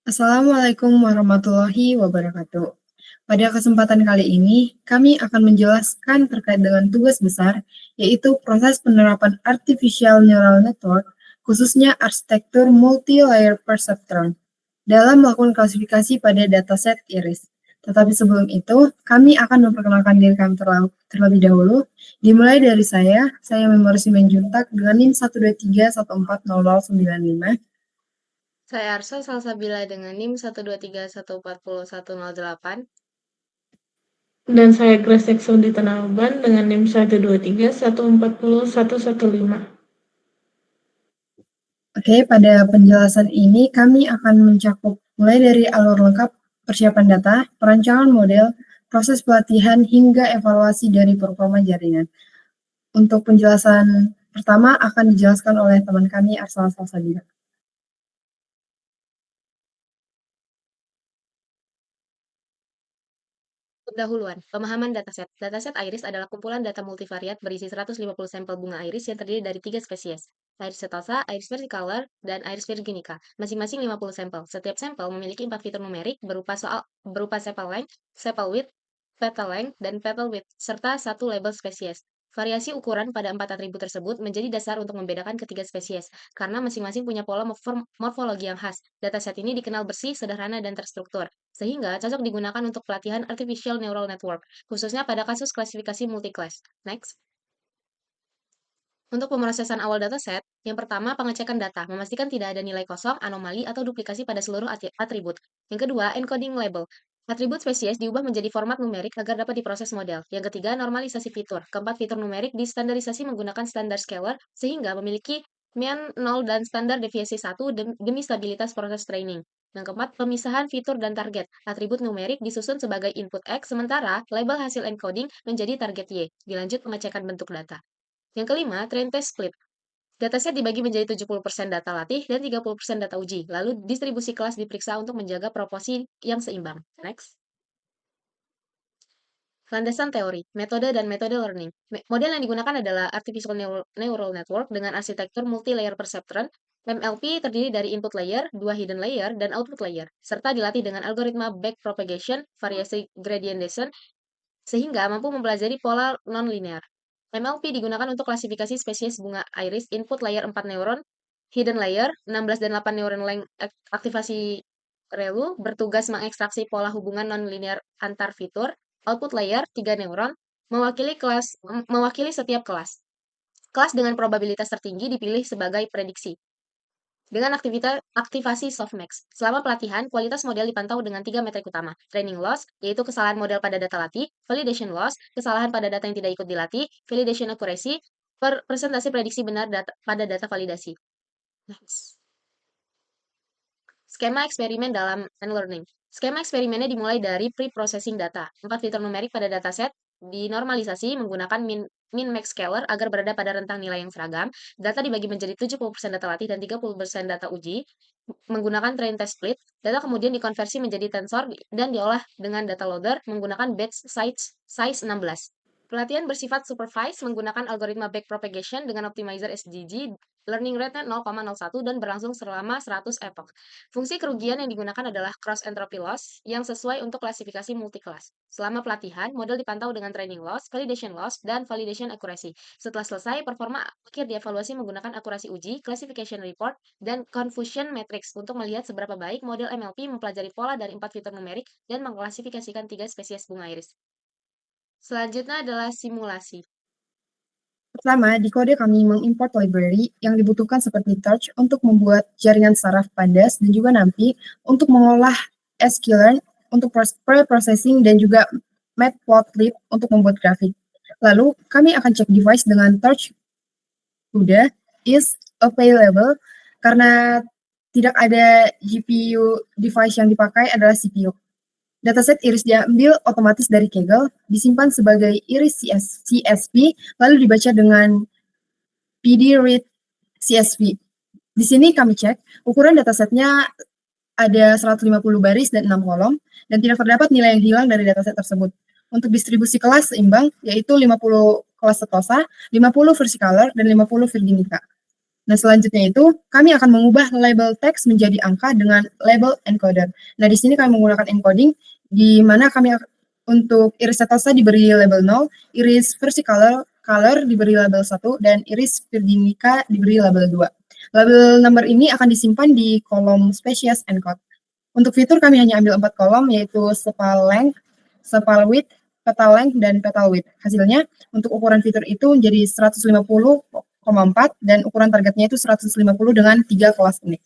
Assalamualaikum warahmatullahi wabarakatuh. Pada kesempatan kali ini, kami akan menjelaskan terkait dengan tugas besar, yaitu proses penerapan Artificial Neural Network, khususnya arsitektur multi-layer perceptron, dalam melakukan klasifikasi pada dataset iris. Tetapi sebelum itu, kami akan memperkenalkan diri kami terlebih dahulu. Dimulai dari saya Memori Simanjuntak dengan NIM 123140095. Saya Arsa Salsabila dengan NIM 123140108. Dan saya Grace Jackson di Tanah Abang dengan NIM 123140115. Oke, pada penjelasan ini kami akan mencakup mulai dari alur lengkap persiapan data, perancangan model, proses pelatihan, hingga evaluasi dari performa jaringan. Untuk penjelasan pertama akan dijelaskan oleh teman kami Arsal Salsabila. Pendahuluan, pemahaman dataset. Dataset iris adalah kumpulan data multivariat berisi 150 sampel bunga iris yang terdiri dari 3 spesies, iris setosa, iris versicolor, dan iris virginica, masing-masing 50 sampel. Setiap sampel memiliki 4 fitur numerik berupa sepal length, sepal width, petal length, dan petal width, serta satu label spesies. Variasi ukuran pada 4 atribut tersebut menjadi dasar untuk membedakan ketiga spesies, karena masing-masing punya pola morfologi yang khas. Dataset ini dikenal bersih, sederhana, dan terstruktur, sehingga cocok digunakan untuk pelatihan Artificial Neural Network, khususnya pada kasus klasifikasi multiclass. Next. Untuk pemrosesan awal dataset, yang pertama pengecekan data, memastikan tidak ada nilai kosong, anomali, atau duplikasi pada seluruh atribut. Yang kedua, encoding label. Atribut spesies diubah menjadi format numerik agar dapat diproses model. Yang ketiga, normalisasi fitur. Keempat, fitur numerik distandarisasi menggunakan standar scalar, sehingga memiliki mean 0 dan standar deviasi 1 demi stabilitas proses training. Yang keempat, pemisahan fitur dan target. Atribut numerik disusun sebagai input X, sementara label hasil encoding menjadi target Y. Dilanjut pengecekan bentuk data. Yang kelima, train test split. Dataset dibagi menjadi 70% data latih dan 30% data uji. Lalu distribusi kelas diperiksa untuk menjaga proporsi yang seimbang. Next. Landasan teori, metode, dan metode learning. Model yang digunakan adalah Artificial Neural Network dengan arsitektur multi-layer perceptron. MLP terdiri dari input layer, 2 hidden layer, dan output layer, serta dilatih dengan algoritma backpropagation, variasi gradient descent, sehingga mampu mempelajari pola non-linear. MLP digunakan untuk klasifikasi spesies bunga iris, input layer 4 neuron, hidden layer, 16 dan 8 neuron length aktivasi relu, bertugas mengekstraksi pola hubungan non-linear antar fitur, output layer, 3 neuron, mewakili setiap kelas. Kelas dengan probabilitas tertinggi dipilih sebagai prediksi. Dengan aktivasi softmax. Selama pelatihan, kualitas model dipantau dengan 3 metrik utama. Training loss, yaitu kesalahan model pada data latih. Validation loss, kesalahan pada data yang tidak ikut dilatih. Validation accuracy, presentasi prediksi benar pada data validasi. Next. Skema eksperimen dalam learning. Skema eksperimennya dimulai dari pre-processing data. 4 fitur numerik pada dataset dinormalisasi menggunakan min-max scalar agar berada pada rentang nilai yang seragam. Data dibagi menjadi 70% data latih dan 30% data uji menggunakan train test split. Data kemudian dikonversi menjadi tensor dan diolah dengan data loader menggunakan batch size 16. Pelatihan bersifat supervised menggunakan algoritma backpropagation dengan optimizer SGG, learning rate-nya 0,01 dan berlangsung selama 100 epoch. Fungsi kerugian yang digunakan adalah cross entropy loss yang sesuai untuk klasifikasi multiclass. Selama pelatihan, model dipantau dengan training loss, validation loss, dan validation accuracy. Setelah selesai, performa akhir dievaluasi menggunakan akurasi uji, classification report, dan confusion matrix untuk melihat seberapa baik model MLP mempelajari pola dari 4 fitur numerik dan mengklasifikasikan 3 spesies bunga iris. Selanjutnya adalah simulasi. Pertama, di kode kami mengimport library yang dibutuhkan seperti Torch untuk membuat jaringan saraf pandas dan juga NumPy untuk mengolah sklearn untuk pre-processing dan juga matplotlib untuk membuat grafik. Lalu, kami akan cek device dengan Torch Udah is available karena tidak ada GPU device yang dipakai adalah CPU. Dataset iris diambil otomatis dari Kaggle, disimpan sebagai iris CSV, lalu dibaca dengan PD read CSV. Di sini kami cek, ukuran datasetnya ada 150 baris dan 6 kolom, dan tidak terdapat nilai yang hilang dari dataset tersebut. Untuk distribusi kelas seimbang, yaitu 50 kelas setosa, 50 versicolor, dan 50 virginica. Nah, selanjutnya itu kami akan mengubah label teks menjadi angka dengan label encoder. Nah, di sini kami menggunakan encoding di mana kami untuk iris setosa diberi label 0, iris versicolor diberi label 1, dan iris virginica diberi label 2. Label number ini akan disimpan di kolom species encode. Untuk fitur kami hanya ambil 4 kolom, yaitu sepal length, sepal width, petal length, dan petal width. Hasilnya, untuk ukuran fitur itu menjadi 150,4 dan ukuran targetnya itu 150 dengan 3 kelas unik.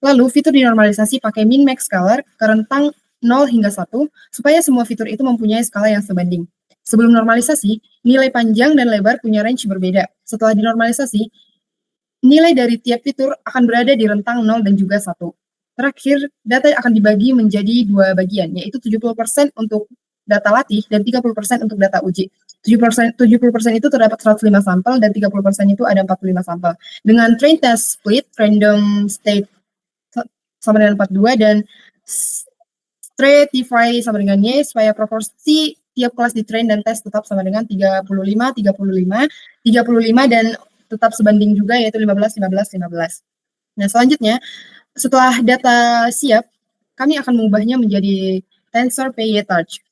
Lalu, fitur dinormalisasi pakai min-max scalar ke rentang 0 hingga 1, supaya semua fitur itu mempunyai skala yang sebanding. Sebelum normalisasi, nilai panjang dan lebar punya range berbeda. Setelah dinormalisasi, nilai dari tiap fitur akan berada di rentang 0 dan juga 1. Terakhir, data akan dibagi menjadi 2 bagian, yaitu 70% untuk data latih dan 30% untuk data uji. 70% itu terdapat 105 sampel dan 30% itu ada 45 sampel. Dengan train test split, random state sama dengan 42 dan stratify sama dengan Y, supaya proporsi tiap kelas di train dan tes tetap sama dengan 35, 35, 35 dan tetap sebanding juga, yaitu 15, 15, 15. Nah, selanjutnya, setelah data siap, kami akan mengubahnya menjadi tensor PyTorch.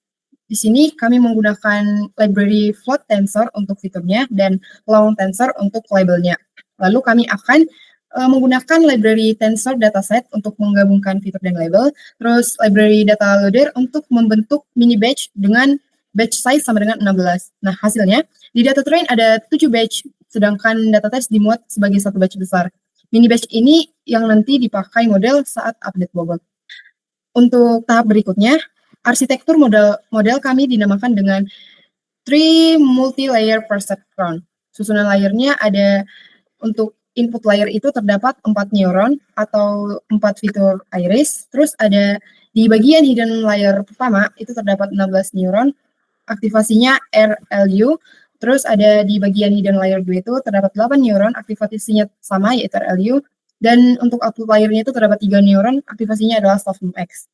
Di sini kami menggunakan library float tensor untuk fiturnya dan long tensor untuk labelnya. Lalu kami akan menggunakan library tensor dataset untuk menggabungkan fitur dan label, terus library data loader untuk membentuk mini batch dengan batch size sama dengan 16. Nah, hasilnya di data train ada 7 batch, sedangkan data test dimuat sebagai satu batch besar. Mini batch ini yang nanti dipakai model saat update bobot. Untuk tahap berikutnya, arsitektur model kami dinamakan dengan 3 multi-layer perceptron. Susunan layernya ada untuk input layer itu terdapat 4 neuron atau 4 fitur iris, terus ada di bagian hidden layer pertama itu terdapat 16 neuron, aktivasinya RLU, terus ada di bagian hidden layer 2 itu terdapat 8 neuron, aktivasinya sama yaitu RLU, dan untuk output layernya itu terdapat 3 neuron, aktivasinya adalah softmax.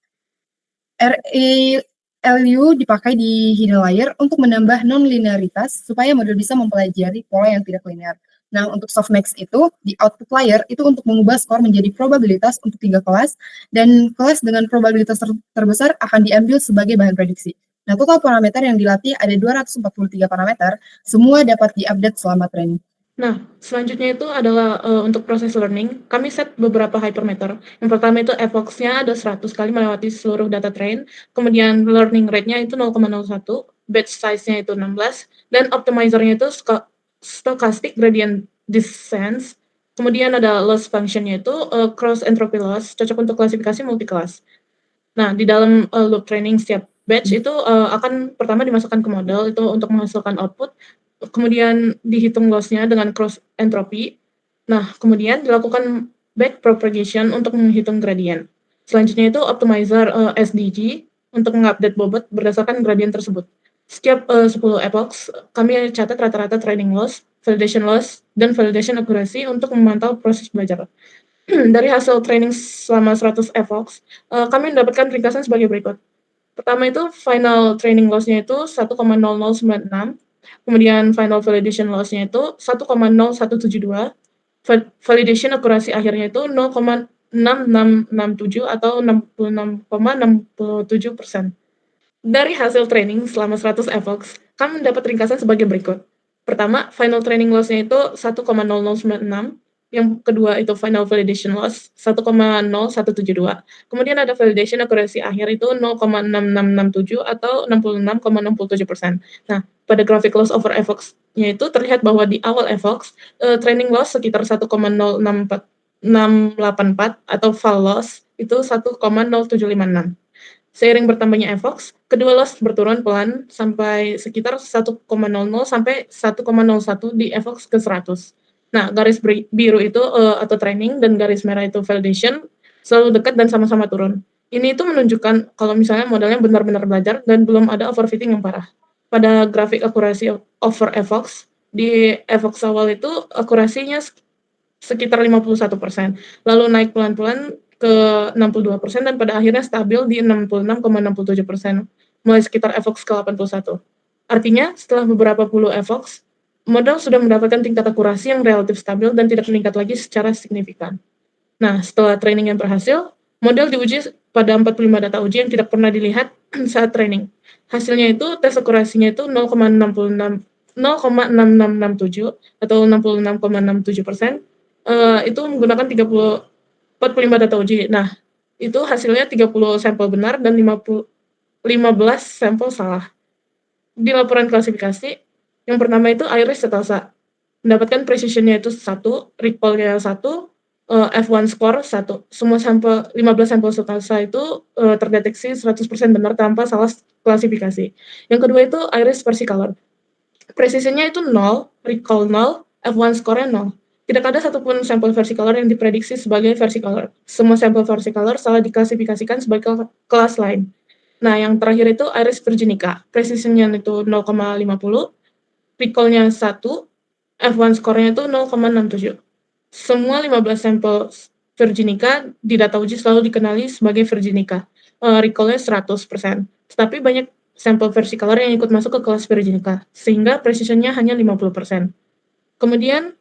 RLU dipakai di hidden layer untuk menambah non-linearitas supaya model bisa mempelajari pola yang tidak linear. Nah, untuk softmax itu, di output layer, itu untuk mengubah skor menjadi probabilitas untuk 3 kelas, dan kelas dengan probabilitas terbesar akan diambil sebagai bahan prediksi. Nah, total parameter yang dilatih ada 243 parameter, semua dapat diupdate selama training. Nah, selanjutnya itu adalah untuk proses learning, kami set beberapa hypermeter. Yang pertama itu epoch-nya ada 100 kali melewati seluruh data train, kemudian learning rate-nya itu 0,01, batch size-nya itu 16, dan optimizer-nya itu stochastic gradient descent, kemudian ada loss function-nya itu cross entropy loss, cocok untuk klasifikasi multi-kelas. Nah, di dalam loop training setiap batch itu akan pertama dimasukkan ke model itu untuk menghasilkan output, kemudian dihitung loss-nya dengan cross entropy. Nah, kemudian dilakukan back propagation untuk menghitung gradient. Selanjutnya itu optimizer SDG untuk mengupdate bobot berdasarkan gradient tersebut. Setiap 10 epochs, kami catat rata-rata training loss, validation loss, dan validation accuracy untuk memantau proses belajar. Dari hasil training selama 100 epochs, kami mendapatkan ringkasan sebagai berikut. Pertama itu final training loss-nya itu 1,0096, kemudian final validation loss-nya itu 1,0172, validation accuracy akhirnya itu 0,6667 atau 66,67%. Dari hasil training selama 100 epochs, kami mendapat ringkasan sebagai berikut. Pertama, final training loss-nya itu 1,0096, yang kedua itu final validation loss 1,0172. Kemudian ada validation accuracy akhir itu 0,6667 atau 66,67%. Nah, pada grafik loss over epochs-nya itu terlihat bahwa di awal epochs, training loss sekitar 1,064 atau val loss itu 1,0756. Seiring bertambahnya epochs, kedua loss berturun pelan sampai sekitar 1,00 sampai 1,01 di epochs ke-100. Nah, garis biru itu atau training dan garis merah itu validation selalu dekat dan sama-sama turun. Ini itu menunjukkan kalau misalnya modelnya benar-benar belajar dan belum ada overfitting yang parah. Pada grafik akurasi over epochs, di epochs awal itu akurasinya sekitar 51%, lalu naik pelan-pelan ke 62% dan pada akhirnya stabil di 66,67%, mulai sekitar epochs ke-81. Artinya, setelah beberapa puluh epochs, model sudah mendapatkan tingkat akurasi yang relatif stabil dan tidak meningkat lagi secara signifikan. Nah, setelah training yang berhasil, model diuji pada 45 data uji yang tidak pernah dilihat saat training. Hasilnya itu tes akurasinya itu 0,6667 atau 66,67%. Itu menggunakan 45 data uji. Nah, itu hasilnya 30 sampel benar dan 15 sampel salah. Di laporan klasifikasi, yang pertama itu Iris setosa. Mendapatkan precision-nya itu 1, recall-nya 1, F1 score 1. Semua 15 sampel setosa itu terdeteksi 100% benar tanpa salah klasifikasi. Yang kedua itu Iris versicolor. Precision-nya itu 0, recall 0, F1 score-nya 0. Tidak ada satupun sampel versicolor yang diprediksi sebagai versicolor. Semua sampel versicolor salah diklasifikasikan sebagai kelas lain. Nah, yang terakhir itu Iris virginica. Precision-nya itu 0,50, recall-nya 1, F1 score-nya itu 0,67. Semua 15 sampel virginica di data uji selalu dikenali sebagai virginica. Recall-nya 100%. Tetapi banyak sampel versicolor yang ikut masuk ke kelas virginica, sehingga precision-nya hanya 50%. Kemudian,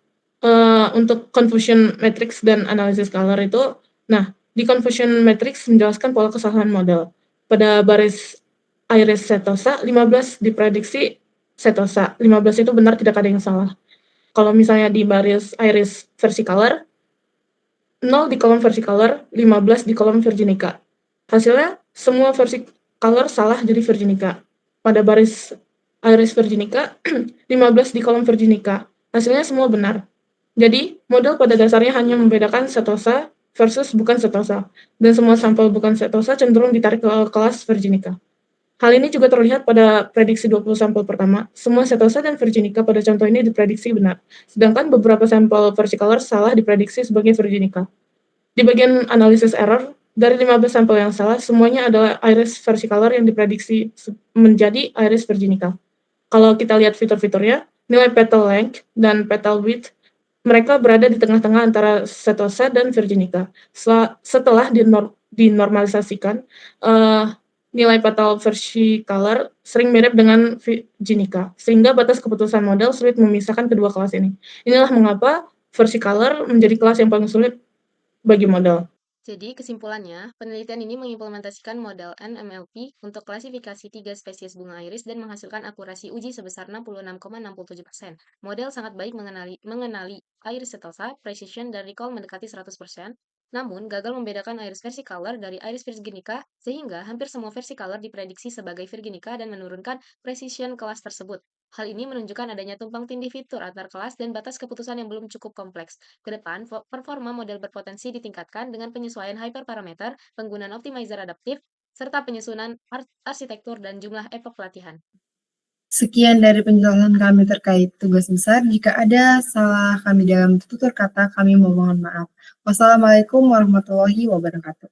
untuk confusion matrix dan analisis color itu, nah, di confusion matrix menjelaskan pola kesalahan model. Pada baris Iris setosa, 15 diprediksi setosa, 15 itu benar, tidak ada yang salah. Kalau misalnya di baris Iris versicolor, 0 di kolom versicolor, 15 di kolom virginica. Hasilnya, semua versicolor salah jadi virginica. Pada baris Iris virginica, 15 di kolom virginica. Hasilnya semua benar. Jadi, model pada dasarnya hanya membedakan setosa versus bukan setosa, dan semua sampel bukan setosa cenderung ditarik ke kelas virginica. Hal ini juga terlihat pada prediksi 20 sampel pertama. Semua setosa dan virginica pada contoh ini diprediksi benar, sedangkan beberapa sampel versicolor salah diprediksi sebagai virginica. Di bagian analisis error, dari 15 sampel yang salah, semuanya adalah Iris versicolor yang diprediksi menjadi Iris virginica. Kalau kita lihat fitur-fiturnya, nilai petal length dan petal width, mereka berada di tengah-tengah antara setosa dan virginica. Setelah dinormalisasikan, nilai petal versicolor sering mirip dengan virginica, sehingga batas keputusan model sulit memisahkan kedua kelas ini. Inilah mengapa versicolor menjadi kelas yang paling sulit bagi model. Jadi, kesimpulannya, penelitian ini mengimplementasikan model NMLP untuk klasifikasi 3 spesies bunga iris dan menghasilkan akurasi uji sebesar 66,67%. Model sangat baik mengenali iris setosa, precision, dan recall mendekati 100%, namun gagal membedakan iris versicolor dari iris virginica, sehingga hampir semua versicolor diprediksi sebagai virginica dan menurunkan precision kelas tersebut. Hal ini menunjukkan adanya tumpang tindih fitur antar kelas dan batas keputusan yang belum cukup kompleks. Ke depan, performa model berpotensi ditingkatkan dengan penyesuaian hyperparameter, penggunaan optimizer adaptif, serta penyusunan arsitektur dan jumlah epoch pelatihan. Sekian dari penjelasan kami terkait tugas besar. Jika ada salah kami dalam tutur kata, kami mohon maaf. Wassalamualaikum warahmatullahi wabarakatuh.